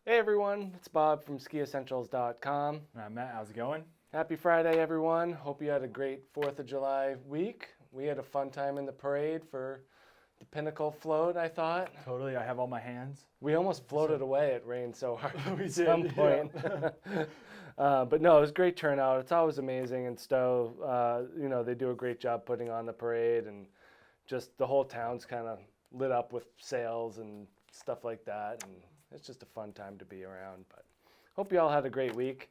Hey everyone, it's Bob from SkiEssentials.com. And I'm Matt, how's it going? Happy Friday everyone. Hope you had a great 4th of July week. We had a fun time in the parade for the Pinnacle float, I thought. Totally, I have all my hands. We almost floated away, it rained so hard We at did, some point. But no, it was a great turnout. It's always amazing in Stowe. They do a great job putting on the parade, and just the whole town's kind of lit up with sails and stuff like that. And it's just a fun time to be around. But hope you all had a great week.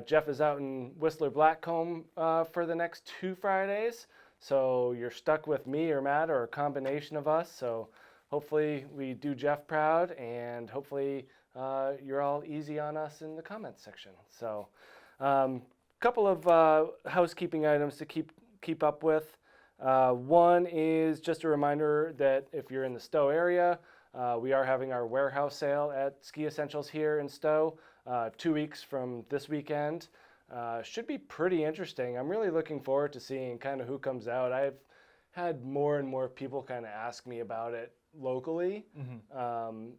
Jeff is out in Whistler Blackcomb for the next 2 Fridays. So you're stuck with me or Matt or a combination of us. So hopefully we do Jeff proud, and hopefully you're all easy on us in the comments section. So couple of housekeeping items to keep up with. One is just a reminder that if you're in the Stowe area, we are having our warehouse sale at Ski Essentials here in Stowe 2 weeks from this weekend. Should be pretty interesting. I'm really looking forward to seeing kind of who comes out. I've had more and more people kind of ask me about it locally.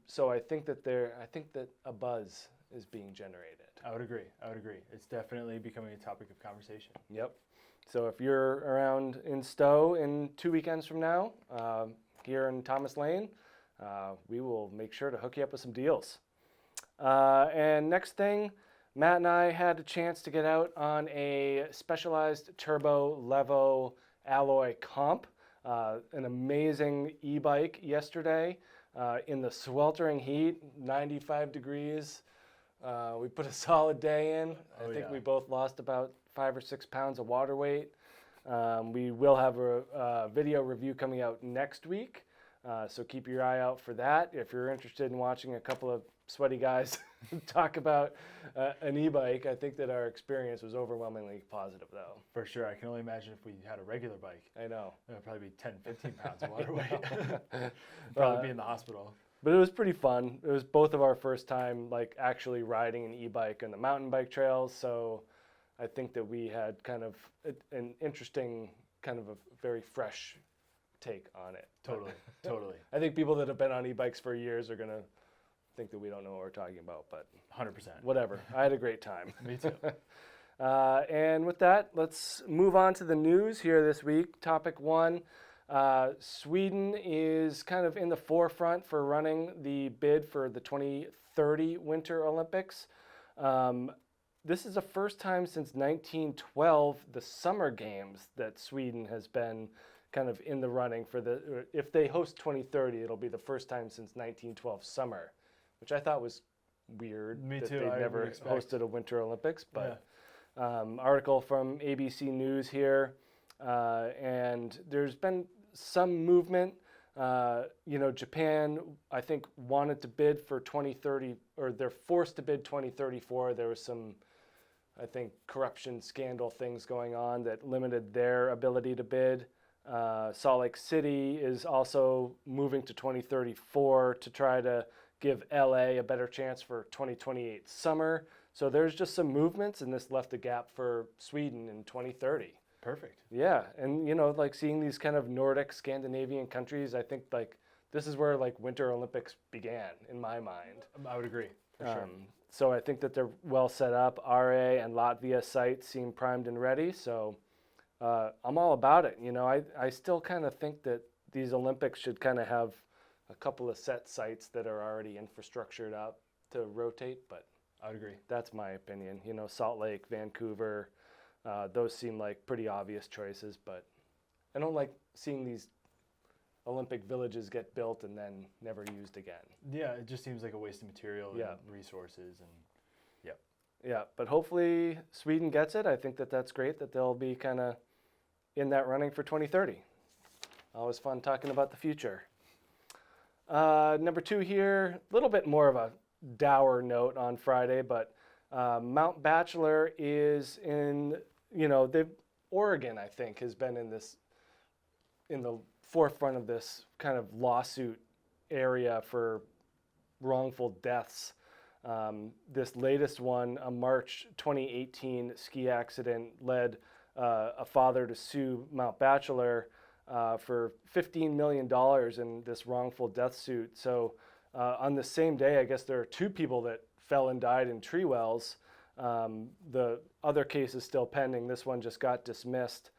So I think that a buzz is being generated. I would agree. It's definitely becoming a topic of conversation. Yep. So if you're around in Stowe in 2 weekends from now, here in Thomas Lane, we will make sure to hook you up with some deals. And next thing, Matt and I had a chance to get out on a Specialized Turbo Levo alloy comp, an amazing e-bike yesterday in the sweltering heat, 95 degrees. We put a solid day in. I think we both lost about 5 or 6 pounds of water weight. We will have a video review coming out next week, so keep your eye out for that. If you're interested in watching a couple of sweaty guys talk about an e-bike, I think that our experience was overwhelmingly positive, though. For sure. I can only imagine if we had a regular bike. I know. It would probably be 10, 15 pounds of water weight. Probably be in the hospital. But it was pretty fun. It was both of our first time actually riding an e-bike on the mountain bike trails, so I think that we had kind of an interesting, kind of a very fresh take on it. Totally. I think people that have been on e-bikes for years are going to think that we don't know what we're talking about, but 100%. Whatever. I had a great time. Me too. And with that, let's move on to the news here this week. Topic 1, Sweden is kind of in the forefront for running the bid for the 2030 Winter Olympics. This is the first time since 1912, the Summer Games, that Sweden has been kind of in the running for if they host 2030, it'll be the first time since 1912 summer, which I thought was weird. Me that too. they've never hosted a Winter Olympics, but article from ABC News here, and there's been some movement. Japan, I think, wanted to bid for 2030, or they're forced to bid 2034. There was some, I think, corruption scandal things going on that limited their ability to bid. Salt Lake City is also moving to 2034 to try to give LA a better chance for 2028 summer. So there's just some movements, and this left a gap for Sweden in 2030. Perfect. Yeah, and seeing these kind of Nordic, Scandinavian countries, I think this is where Winter Olympics began in my mind. I would agree, for sure. So I think that they're well set up. RA and Latvia sites seem primed and ready, so I'm all about it. I still kind of think that these Olympics should kind of have a couple of set sites that are already infrastructured up to rotate, but I would agree. That's my opinion. Salt Lake, Vancouver, those seem like pretty obvious choices, but I don't like seeing these Olympic villages get built and then never used again. Yeah, it just seems like a waste of material and resources, and Yeah, but hopefully Sweden gets it. I think that that's great that they'll be kind of in that running for 2030. Always fun talking about the future. Number 2 here, a little bit more of a dour note on Friday, but Mount Bachelor is in, Oregon, I think, has been in the forefront of this kind of lawsuit area for wrongful deaths. This latest one, a March 2018 ski accident, led a father to sue Mount Bachelor for $15 million in this wrongful death suit. So on the same day, I guess there are 2 people that fell and died in tree wells. The other case is still pending. This one just got dismissed,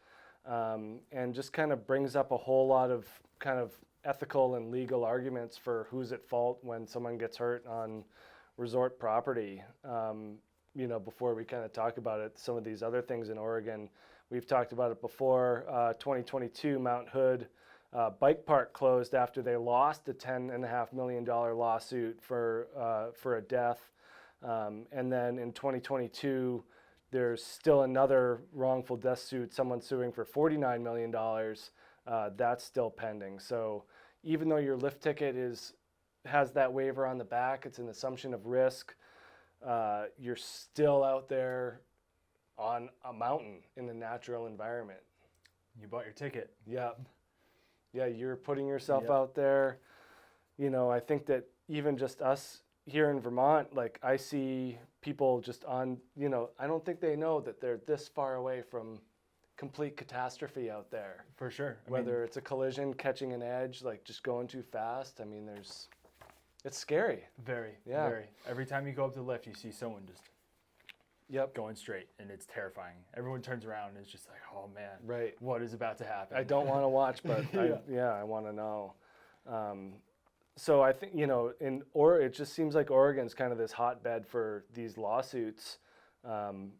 and just kind of brings up a whole lot of kind of ethical and legal arguments for who's at fault when someone gets hurt on resort property. Before we kind of talk about it, some of these other things in Oregon, we've talked about it before. 2022, Mount Hood bike park closed after they lost a $10.5 million lawsuit for a death. And then in 2022, there's still another wrongful death suit, someone suing for $49 million. That's still pending. So even though your lift ticket has that waiver on the back, it's an assumption of risk, you're still out there on a mountain in a natural environment. You bought your ticket. Yeah. Yeah, you're putting yourself Yep. out there. I think that even just us here in Vermont, like I see people just on, I don't think they know that they're this far away from complete catastrophe out there. For sure. Whether it's a collision, catching an edge, like just going too fast. I mean, it's scary. Very, Yeah. very. Every time you go up to the lift, you see someone just going straight, and it's terrifying. Everyone turns around and it's just like, oh man, Right. what is about to happen? I don't want to watch, but I want to know. So I think, it just seems like Oregon's kind of this hotbed for these lawsuits, and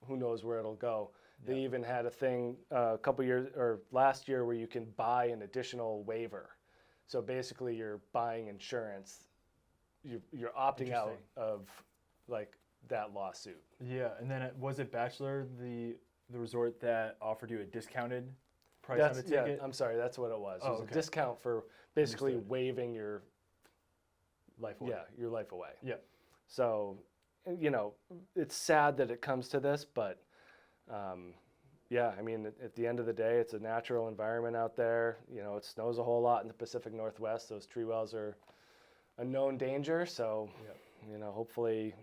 who knows where it'll go. Yeah. They even had a thing a couple years or last year where you can buy an additional waiver. So basically you're buying insurance. You're opting out of like that lawsuit. Yeah, and then was it Bachelor, the resort that offered you a discounted price on a ticket? Yeah, I'm sorry, that's what it was. It was okay. a discount for basically Understood. waiving your Life away. Yeah, your life away. Yeah. So, it's sad that it comes to this, but I mean, at the end of the day, it's a natural environment out there. It snows a whole lot in the Pacific Northwest. Those tree wells are a known danger. So, hopefully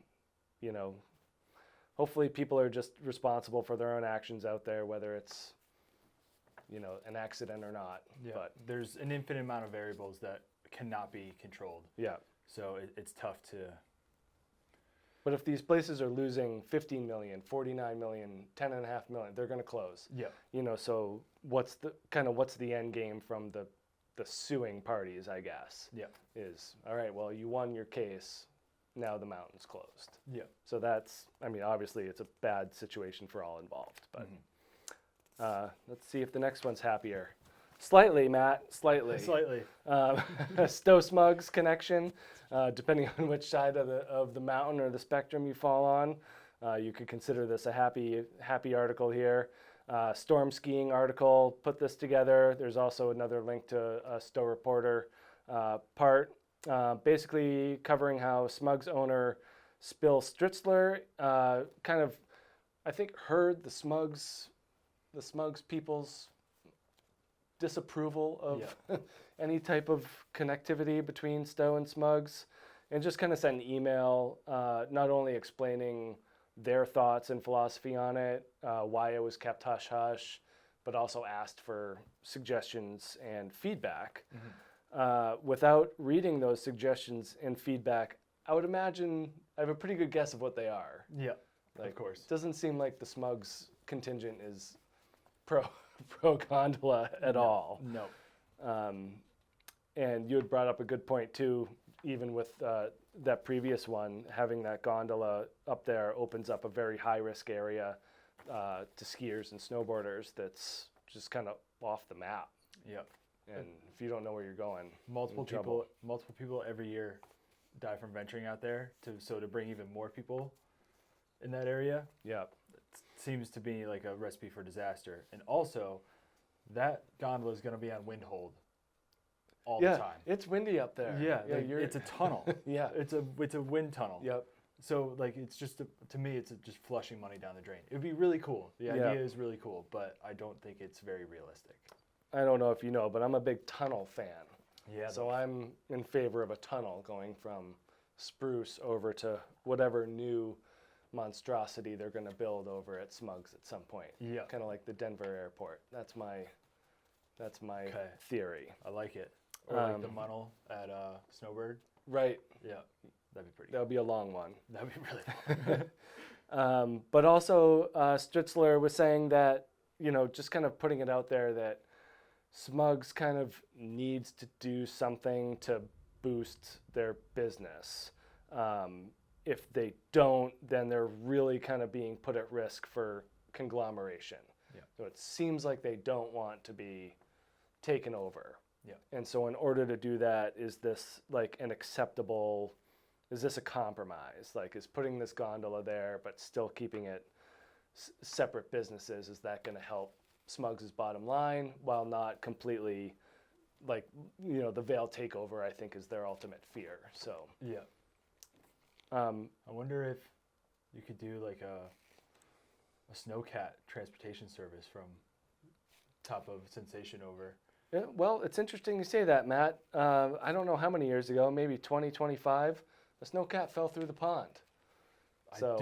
people are just responsible for their own actions out there, whether it's, an accident or not. Yeah. But there's an infinite amount of variables that cannot be controlled. yeah. So it's tough to. But if these places are losing 15 million, 49 million, 10.5 million, they're going to close. Yeah. So what's the end game from the suing parties, I guess? Yeah. Is, all right, well, you won your case, now the mountain's closed. Yeah. So obviously it's a bad situation for all involved, but let's see if the next one's happier. Slightly, Matt, slightly. Slightly. Stowe Smuggs connection, depending on which side of the mountain or the spectrum you fall on. You could consider this a happy article here. Storm skiing article, put this together. There's also another link to a Stowe Reporter part, basically covering how Smuggs owner Spill Stritzler kind of, I think, heard the Smuggs people's disapproval of any type of connectivity between Stowe and Smuggs, and just kind of sent an email not only explaining their thoughts and philosophy on it, why it was kept hush-hush, but also asked for suggestions and feedback. Without reading those suggestions and feedback, I would imagine I have a pretty good guess of what they are. Yeah, like, of course. It doesn't seem like the Smuggs contingent is pro gondola at all. No. And you had brought up a good point too, even with that previous one, having that gondola up there opens up a very high risk area to skiers and snowboarders that's just kind of off the map. Yep. And if you don't know where you're going, multiple people every year die from venturing out there. To bring even more people in that area, yeah, seems to be like a recipe for disaster. And also, that gondola is going to be on wind hold all the time. It's windy up there. Yeah, it's a tunnel. Yeah, it's a wind tunnel. Yep. So like it's just to me it's just flushing money down the drain. It would be really cool. The idea is really cool, but I don't think it's very realistic. I don't know if you know, but I'm a big tunnel fan. Yeah. So I'm in favor of a tunnel going from Spruce over to whatever new monstrosity they're going to build over at Smuggs at some point. Yeah. Kind of like the Denver airport. That's my theory. I like it. Or like the munnel at Snowbird. Right. Yeah, that'd be pretty. That'll be a long one. That'd be really long. But also, Stritzler was saying that, just kind of putting it out there that Smuggs kind of needs to do something to boost their business. If they don't, then they're really kind of being put at risk for conglomeration. Yeah. So it seems like they don't want to be taken over. Yeah. And so in order to do that, is this like is this a compromise? Like, is putting this gondola there but still keeping it separate businesses, is that going to help Smuggs' bottom line while not completely, like, the veil takeover, I think, is their ultimate fear. So yeah. I wonder if you could do like a snowcat transportation service from top of Sensation over. Yeah, well, it's interesting you say that, Matt. I don't know how many years ago, maybe 2025, a snowcat fell through the pond. So,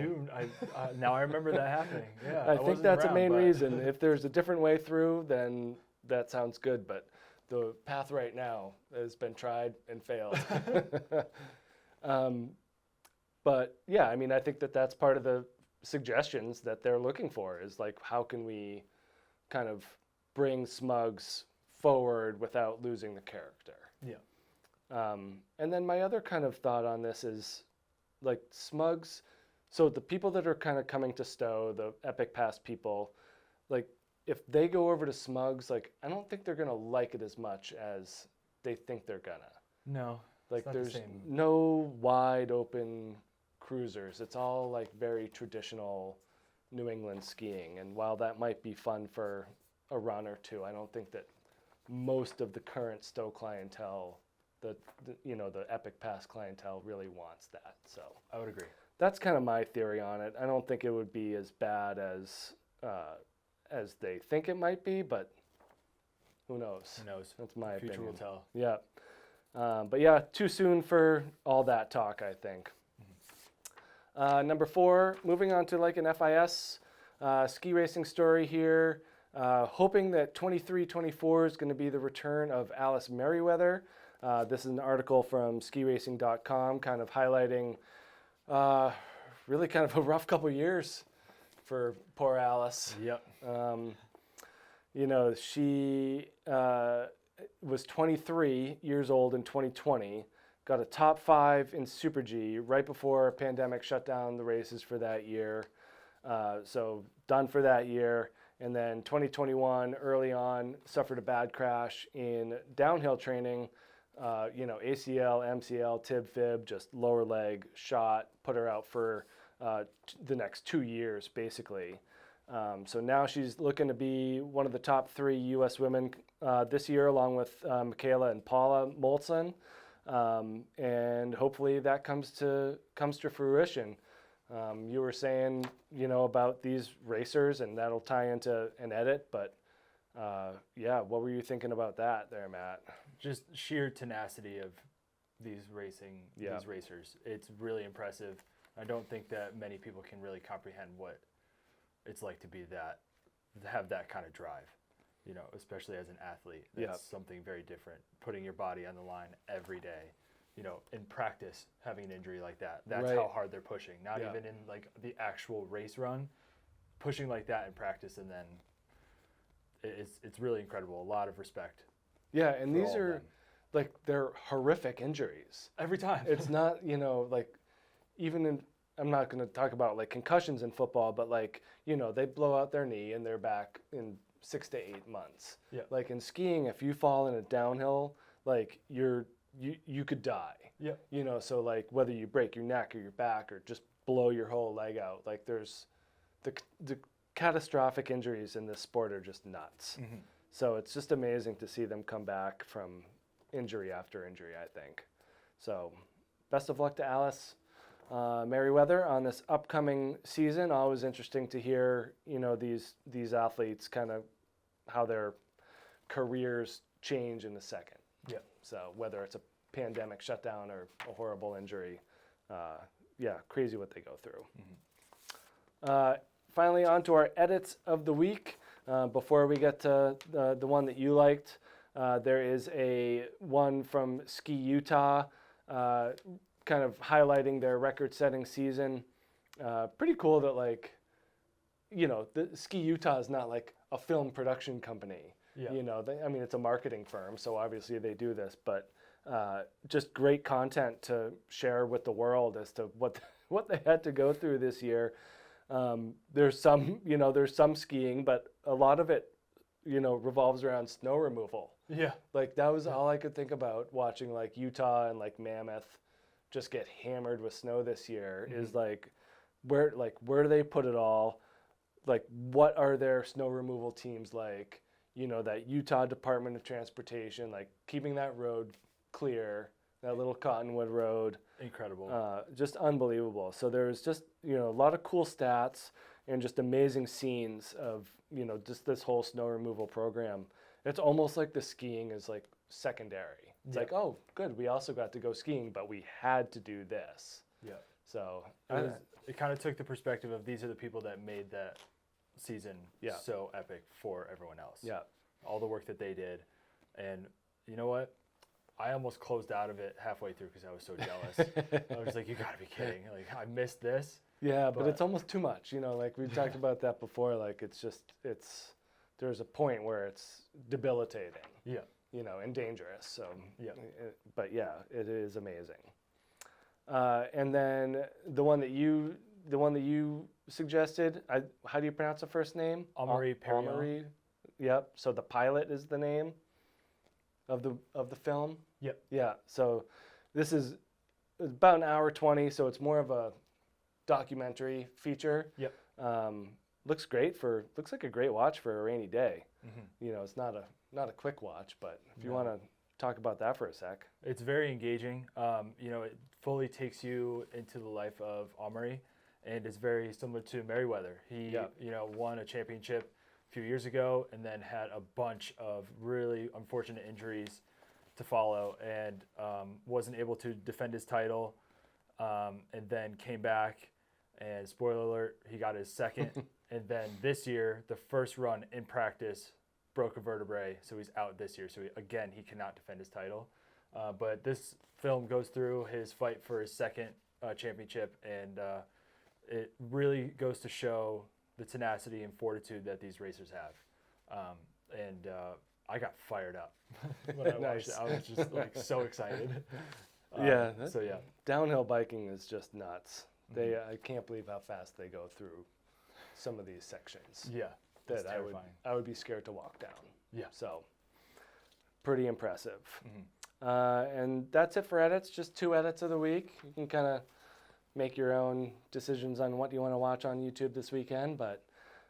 now I remember that happening. Yeah, I think that's a main reason. If there's a different way through, then that sounds good. But the path right now has been tried and failed. But yeah, I mean, I think that's part of the suggestions that they're looking for is like, how can we kind of bring Smuggs forward without losing the character? Yeah. And then my other kind of thought on this is like Smuggs. So the people that are kind of coming to Stowe, the Epic Pass people, like if they go over to Smuggs, like I don't think they're gonna like it as much as they think they're gonna. No. Like there's no wide open cruisers. It's all like very traditional New England skiing. And while that might be fun for a run or two, I don't think that most of the current Stowe clientele, the Epic Pass clientele really wants that. So I would agree. That's kind of my theory on it. I don't think it would be as bad as they think it might be, but who knows? Who knows? That's my opinion. Future will tell. Yeah. But yeah, too soon for all that talk, I think. Number 4, moving on to like an FIS ski racing story here. Hoping that 23-24 is going to be the return of Alice Merryweather. This is an article from skiracing.com kind of highlighting really kind of a rough couple years for poor Alice. Yep. She was 23 years old in 2020, got a top 5 in Super G right before a pandemic shut down the races for that year. So done for that year. And then 2021, early on, suffered a bad crash in downhill training. ACL, MCL, tib, fib, just lower leg shot, put her out for the next 2 years, basically. So now she's looking to be one of the top 3 U.S. women this year, along with Michaela and Paula Molson. And hopefully that comes to fruition. You were saying, about these racers, and that'll tie into an edit, but what were you thinking about that there, Matt? Just sheer tenacity of these racers. It's really impressive. I don't think that many people can really comprehend what it's like to have that kind of drive, especially as an athlete. That's something very different, putting your body on the line every day. In practice, having an injury like that, that's right. How hard they're pushing. Not even in like the actual race run, pushing like that in practice, and then it's really incredible. A lot of respect. Yeah, and these are like they're horrific injuries every time. It's not like even in. I'm not going to talk about like concussions in football, but like they blow out their knee and they're back in 6 to 8 months. Yeah. Like in skiing, if you fall in a downhill, like you could die. Yeah. So like whether you break your neck or your back or just blow your whole leg out, like there's the catastrophic injuries in this sport are just nuts. Mm-hmm. So it's just amazing to see them come back from injury after injury, I think. So best of luck to Alice Merryweather on this upcoming season. Always interesting to hear, these athletes kind of how their careers change in a second. Yeah. So whether it's a pandemic shutdown or a horrible injury, crazy what they go through. Mm-hmm. Finally, on to our edits of the week. Before we get to the one that you liked, There is a one from Ski Utah, kind of highlighting their record-setting season. Pretty cool that the Ski Utah is not like a film production company. Yeah. I mean, it's a marketing firm, so obviously they do this, but just great content to share with the world as to what they had to go through this year. There's some skiing, but a lot of it, revolves around snow removal. Yeah. Like that was all I could think about watching like Utah and like Mammoth just get hammered with snow this year. Is like where do they put it all? Like what are their snow removal teams like? That Utah Department of Transportation, like keeping that road clear, that little Cottonwood road. Incredible. Just unbelievable. So there's just, a lot of cool stats and just amazing scenes of, just this whole snow removal program. It's almost like the skiing is like secondary. It's like, oh, good, we also got to go skiing, but we had to do this. Yeah. So it kind of took the perspective of these are the people that made that season so epic for everyone else. Yeah. All the work that they did. And you know what? I almost closed out of it halfway through because I was so jealous. I was like, you gotta be kidding. Like, I missed this. Yeah, but it's almost too much. Like we talked about that before. Like there's a point where it's debilitating. Yeah. And dangerous. So yeah. But yeah, it is amazing. And then the one that you suggested, how do you pronounce the first name? Pty. Yep. So the pilot is the name of the film. Yep. Yeah. So this is about an hour 20. So it's more of a documentary feature. Yep. Looks like a great watch for a rainy day. Mm-hmm. It's not a quick watch, but if you want to talk about that for a sec. It's very engaging. It fully takes you into the life of Omri, and it's very similar to Merryweather. He, won a championship a few years ago and then had a bunch of really unfortunate injuries to follow and wasn't able to defend his title, and then came back, and spoiler alert, he got his second. And then this year, the first run in practice, broke a vertebrae, so he's out this year. So he cannot defend his title. But this film goes through his fight for his second championship, and it really goes to show the tenacity and fortitude that these racers have. I got fired up when I watched it. I was just so excited. Downhill biking is just nuts. I can't believe how fast they go through some of these sections. Yeah. That I would be scared to walk down. Yeah. So pretty impressive. Mm-hmm. And that's it for edits. Just 2 edits of the week. You can kind of make your own decisions on what you want to watch on YouTube this weekend. But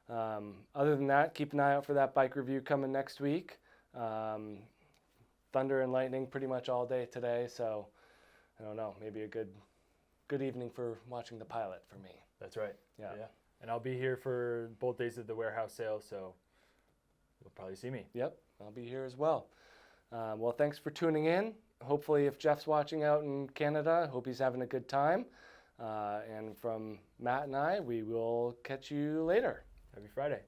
other than that, keep an eye out for that bike review coming next week. Thunder and lightning pretty much all day today. So I don't know, maybe a good evening for watching the pilot for me. That's right. Yeah. And I'll be here for both days of the warehouse sale, so you'll probably see me. Yep, I'll be here as well. Well, thanks for tuning in. Hopefully, if Jeff's watching out in Canada, I hope he's having a good time. And from Matt and I, we will catch you later. Happy Friday.